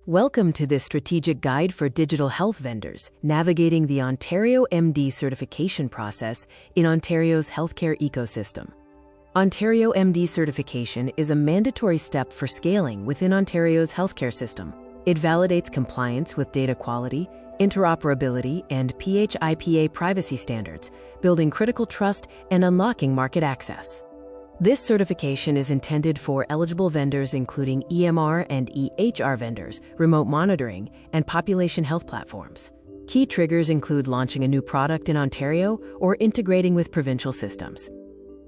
Welcome to this strategic guide for digital health vendors, navigating the OntarioMD certification process in Ontario's healthcare ecosystem. OntarioMD certification is a mandatory step for scaling within Ontario's healthcare system. It validates compliance with data quality, interoperability, and PHIPA privacy standards, building critical trust and unlocking market access. This certification is intended for eligible vendors including EMR and EHR vendors, remote monitoring, and population health platforms. Key triggers include launching a new product in Ontario or integrating with provincial systems.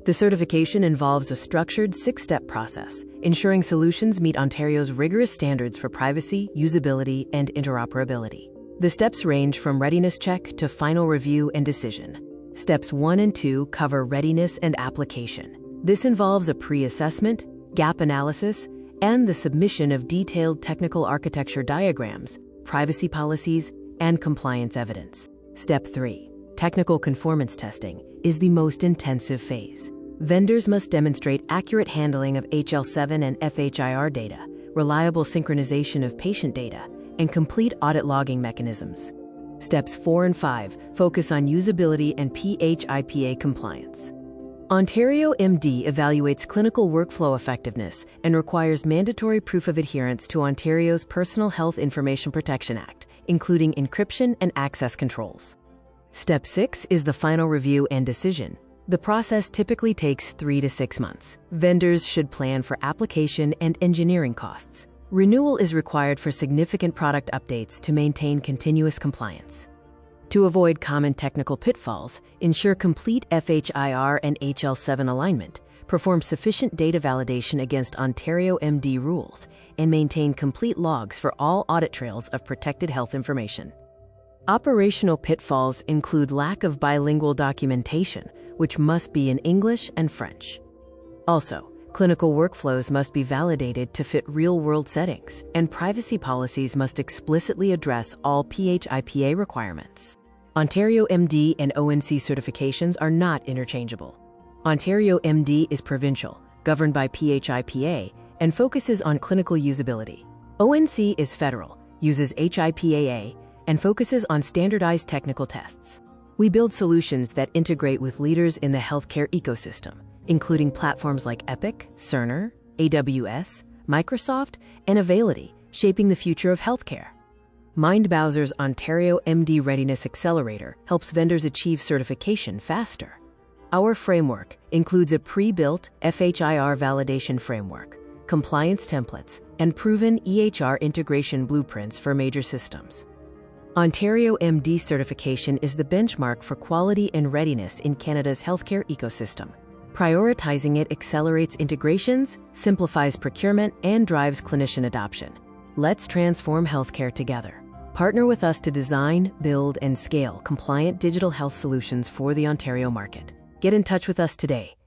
The certification involves a structured 6-step process, ensuring solutions meet Ontario's rigorous standards for privacy, usability, and interoperability. The steps range from readiness check to final review and decision. Steps 1 and 2 cover readiness and application. This involves a pre-assessment, gap analysis, and the submission of detailed technical architecture diagrams, privacy policies, and compliance evidence. Step 3, technical conformance testing, is the most intensive phase. Vendors must demonstrate accurate handling of HL7 and FHIR data, reliable synchronization of patient data, and complete audit logging mechanisms. Steps 4 and 5 focus on usability and PHIPA compliance. OntarioMD evaluates clinical workflow effectiveness and requires mandatory proof of adherence to Ontario's Personal Health Information Protection Act, including encryption and access controls. Step 6 is the final review and decision. The process typically takes 3 to 6 months. Vendors should plan for application and engineering costs. Renewal is required for significant product updates to maintain continuous compliance. To avoid common technical pitfalls, ensure complete FHIR and HL7 alignment, perform sufficient data validation against OntarioMD rules, and maintain complete logs for all audit trails of protected health information. Operational pitfalls include lack of bilingual documentation, which must be in English and French. Also, clinical workflows must be validated to fit real-world settings, and privacy policies must explicitly address all PHIPA requirements. OntarioMD and ONC certifications are not interchangeable. OntarioMD is provincial, governed by PHIPA, and focuses on clinical usability. ONC is federal, uses HIPAA, and focuses on standardized technical tests. We build solutions that integrate with leaders in the healthcare ecosystem, including platforms like Epic, Cerner, AWS, Microsoft, and Availity, shaping the future of healthcare. Mindbowser's OntarioMD Readiness Accelerator helps vendors achieve certification faster. Our framework includes a pre-built FHIR validation framework, compliance templates, and proven EHR integration blueprints for major systems. OntarioMD certification is the benchmark for quality and readiness in Canada's healthcare ecosystem. Prioritizing it accelerates integrations, simplifies procurement, and drives clinician adoption. Let's transform healthcare together. Partner with us to design, build, and scale compliant digital health solutions for the Ontario market. Get in touch with us today